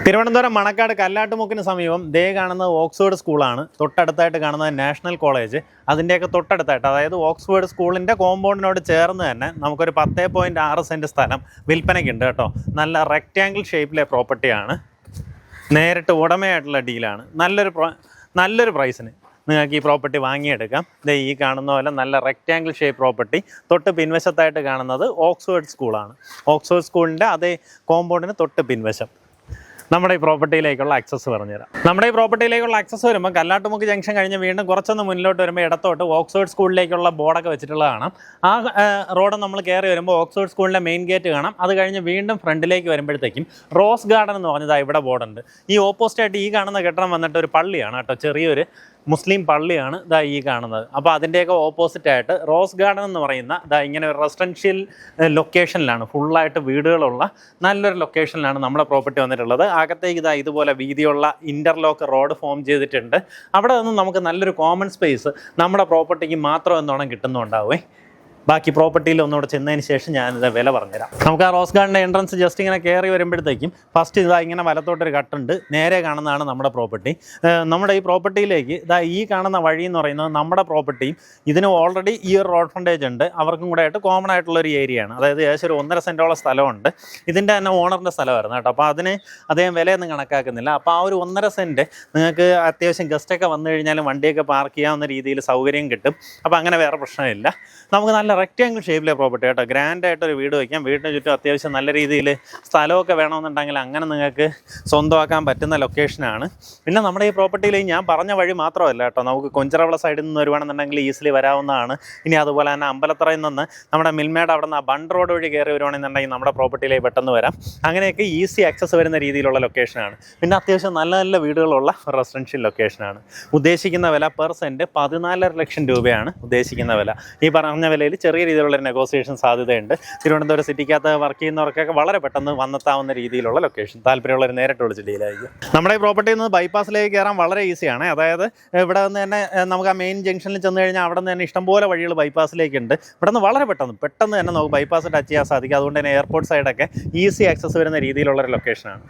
തിരുവനന്തപുരം മണക്കാട് കല്ലാട്ടുമുക്കിന് സമീപം ദേ കാണുന്നത് ഓക്സ്ഫോർഡ് സ്കൂളാണ്. തൊട്ടടുത്തായിട്ട് കാണുന്നത് നാഷണൽ കോളേജ്. അതിൻ്റെയൊക്കെ തൊട്ടടുത്തായിട്ട്, അതായത് ഓക്സ്ഫോർഡ് സ്കൂളിൻ്റെ കോമ്പൗണ്ടിനോട് ചേർന്ന് തന്നെ നമുക്കൊരു 10.6 സെൻറ്റ് സ്ഥലം വിൽപ്പനയ്ക്കുണ്ട് കേട്ടോ. നല്ല റെക്റ്റാങ്കിൾ ഷേപ്പിലെ പ്രോപ്പർട്ടിയാണ്. നേരിട്ട് ഉടമയായിട്ടുള്ള ഡീലാണ്. നല്ലൊരു പ്രൈസിന് നിങ്ങൾക്ക് ഈ പ്രോപ്പർട്ടി വാങ്ങിയെടുക്കാം. ഈ കാണുന്ന പോലെ നല്ല റെക്റ്റാങ്കിൾ ഷേപ്പ് പ്രോപ്പർട്ടി. തൊട്ട് പിൻവശത്തായിട്ട് കാണുന്നത് ഓക്സ്ഫോർഡ് സ്കൂളാണ്. ഓക്സ്ഫോർഡ് സ്കൂളിൻ്റെ അതേ കോമ്പൗണ്ടിന് തൊട്ട് പിൻവശം. നമ്മുടെ ഈ പ്രോപ്പർട്ടിയിലേക്കുള്ള ആക്സസ് പറഞ്ഞുതരാം. നമ്മുടെ ഈ പ്രോപ്പർട്ടിയിലേക്കുള്ള ആക്സസ് വരുമ്പോൾ കല്ലാട്ടുമുക്ക് ജംഗ്ഷൻ കഴിഞ്ഞ് വീണ്ടും കുറച്ചൊന്ന് മുന്നിലോട്ട് വരുമ്പോൾ ഇടത്തോട്ട് ഓക്സ്ഫോർഡ് സ്കൂളിലേക്കുള്ള ബോർഡൊക്കെ വെച്ചിട്ടുള്ളത് കാണാം. ആ റോഡ് നമ്മൾ കയറി വരുമ്പോൾ ഓക്സ്ഫോർഡ് സ്കൂളിൻ്റെ മെയിൻ ഗേറ്റ് കാണാം. അത് കഴിഞ്ഞ് വീണ്ടും ഫ്രണ്ടിലേക്ക് വരുമ്പോഴത്തേക്കും റോസ് ഗാർഡൻ എന്ന് പറഞ്ഞതാ ഇവിടെ ബോർഡുണ്ട്. ഈ ഓപ്പോസിറ്റായിട്ട് ഈ കാണുന്ന കെട്ടിടം വന്നിട്ട് ഒരു പള്ളിയാണ് കേട്ടോ. ചെറിയൊരു മുസ്ലിം പള്ളിയാണ് ഇതാ ഈ കാണുന്നത്. അപ്പോൾ അതിൻ്റെയൊക്കെ ഓപ്പോസിറ്റായിട്ട് റോസ് ഗാർഡൻ എന്ന് പറയുന്ന ഇതാ ഇങ്ങനെ ഒരു റെസിഡൻഷ്യൽ ലൊക്കേഷനിലാണ്, ഫുള്ളായിട്ട് വീടുകളുള്ള നല്ലൊരു ലൊക്കേഷനിലാണ് നമ്മുടെ പ്രോപ്പർട്ടി വന്നിട്ടുള്ളത്. അകത്തേക്ക് ഇതാ ഇതുപോലെ വീതിയുള്ള ഇൻ്റർലോക്ക് റോഡ് ഫോം ചെയ്തിട്ടുണ്ട്. അവിടെ നിന്ന് നമുക്ക് നല്ലൊരു കോമൺ സ്പേസ് നമ്മുടെ പ്രോപ്പർട്ടിക്ക് മാത്രം എന്നോണം കിട്ടുന്നുണ്ടാവേ. ബാക്കി പ്രോപ്പർട്ടിയിൽ ഒന്നുകൂടെ ചെന്നതിന് ശേഷം ഞാനിത് വില പറഞ്ഞുതരാം. നമുക്ക് ആ റോസ് ഗാർഡൻ്റെ എൻട്രൻസ് ജസ്റ്റ് ഇങ്ങനെ കയറി വരുമ്പോഴത്തേക്കും ഫസ്റ്റ് ഇതാ ഇങ്ങനെ വലത്തോട്ടൊരു കട്ടുണ്ട്. നേരെ കാണുന്നതാണ് നമ്മുടെ പ്രോപ്പർട്ടി. നമ്മുടെ ഈ പ്രോപ്പർട്ടിയിലേക്ക് ഇതാ ഈ കാണുന്ന വഴി എന്ന് പറയുന്നത് നമ്മുടെ പ്രോപ്പർട്ടിയും ഇതിന് ഓൾറെഡി ഈ ഒരു റോഡ് ഫ്രണ്ടേജ് ഉണ്ട്. അവർക്കും കൂടെ ആയിട്ട് കോമൺ ആയിട്ടുള്ളൊരു ഏരിയയാണ്. അതായത് ഏകദേശം ഒരു 1.5 സെൻറ്റോളം സ്ഥലമുണ്ട്. ഇതിൻ്റെ തന്നെ ഓണറിൻ്റെ സ്ഥലമായിരുന്നു കേട്ടോ. അപ്പോൾ അതിന് അദ്ദേഹം വിലയൊന്നും കണക്കാക്കുന്നില്ല. അപ്പോൾ ആ ഒരു 1.5 സെൻറ്റ് നിങ്ങൾക്ക് അത്യാവശ്യം ഗസ്റ്റൊക്കെ വന്നു കഴിഞ്ഞാലും വണ്ടിയൊക്കെ പാർക്ക് ചെയ്യാവുന്ന രീതിയിൽ സൗകര്യം കിട്ടും. അപ്പോൾ അങ്ങനെ വേറെ പ്രശ്നമില്ല. നമുക്ക് നല്ല റെക്റ്റാങ്കിൾ ഷേപ്പിലെ പ്രോപ്പർട്ടി കേട്ടോ. ഗ്രാൻഡായിട്ടൊരു വീട് വയ്ക്കാം. വീടിന് ചുറ്റും അത്യാവശ്യം നല്ല രീതിയിൽ സ്ഥലമൊക്കെ വേണമെന്നുണ്ടെങ്കിൽ അങ്ങനെ നിങ്ങൾക്ക് സ്വന്തമാക്കാൻ പറ്റുന്ന ലൊക്കേഷനാണ്. പിന്നെ നമ്മുടെ ഈ പ്രോപ്പർട്ടിയിൽ ഞാൻ പറഞ്ഞ വഴി മാത്രമല്ല കേട്ടോ, നമുക്ക് കൊഞ്ചറവിള സൈഡിൽ നിന്ന് വരുവാണെന്നുണ്ടെങ്കിൽ ഈസിലി വരാവുന്നതാണ്. ഇനി അതുപോലെ തന്നെ അമ്പലത്തറയിൽ നിന്ന് നമ്മുടെ മിൽമേട് അവിടെ നിന്ന് ബണ്ട് റോഡ് വഴി കയറി വരുവാണെന്നുണ്ടെങ്കിൽ നമ്മുടെ പ്രോപ്പർട്ടിയിലേക്ക് പെട്ടെന്ന് വരാം. അങ്ങനെയൊക്കെ ഈസി ആക്സസ് വരുന്ന രീതിയിലുള്ള ലൊക്കേഷനാണ്. പിന്നെ അത്യാവശ്യം നല്ല നല്ല വീടുകളുള്ള റെസിഡൻഷ്യൽ ലൊക്കേഷനാണ്. ഉദ്ദേശിക്കുന്ന വില പെർ സെൻറ്റ് 14.5 ലക്ഷം രൂപയാണ് ഉദ്ദേശിക്കുന്ന വില. ഈ പറഞ്ഞ വിലയിൽ ചെറിയ രീതിയിലുള്ള നെഗോസിയേഷൻ സാധ്യതയുണ്ട്. തിരുവനന്തപുരം സിറ്റിക്കകത്ത് വർക്ക് ചെയ്യുന്നവർക്കൊക്കെ വളരെ പെട്ടെന്ന് വന്നെത്താവുന്ന രീതിയിലുള്ള ലൊക്കേഷൻ. താല്പര്യമുള്ളവർ നേരിട്ട് വിളിച്ച് ഡീലായിരിക്കും. നമ്മുടെ ഈ പ്രോപ്പർട്ടിയിൽ നിന്ന് ബൈപ്പാസിലേക്ക് കയറാൻ വളരെ ഈസിയാണ്. അതായത് ഇവിടെ നിന്ന് തന്നെ നമുക്ക് ആ മെയിൻ ജംഗ്ഷനിൽ ചെന്ന് കഴിഞ്ഞാൽ അവിടെ നിന്ന് തന്നെ ഇഷ്ടംപോലെ വഴികൾ ബൈപ്പാസിലേക്കുണ്ട്. ഇവിടെ നിന്ന് വളരെ പെട്ടെന്ന് തന്നെ നമുക്ക് ബൈപ്പാസ് ടച്ച് ചെയ്യാൻ സാധിക്കും. അതുകൊണ്ട് തന്നെ എയർപോർട്ട് സൈഡൊക്കെ ഈസി ആക്സസ് വരുന്ന രീതിയിലുള്ളൊരു ലൊക്കേഷനാണ്.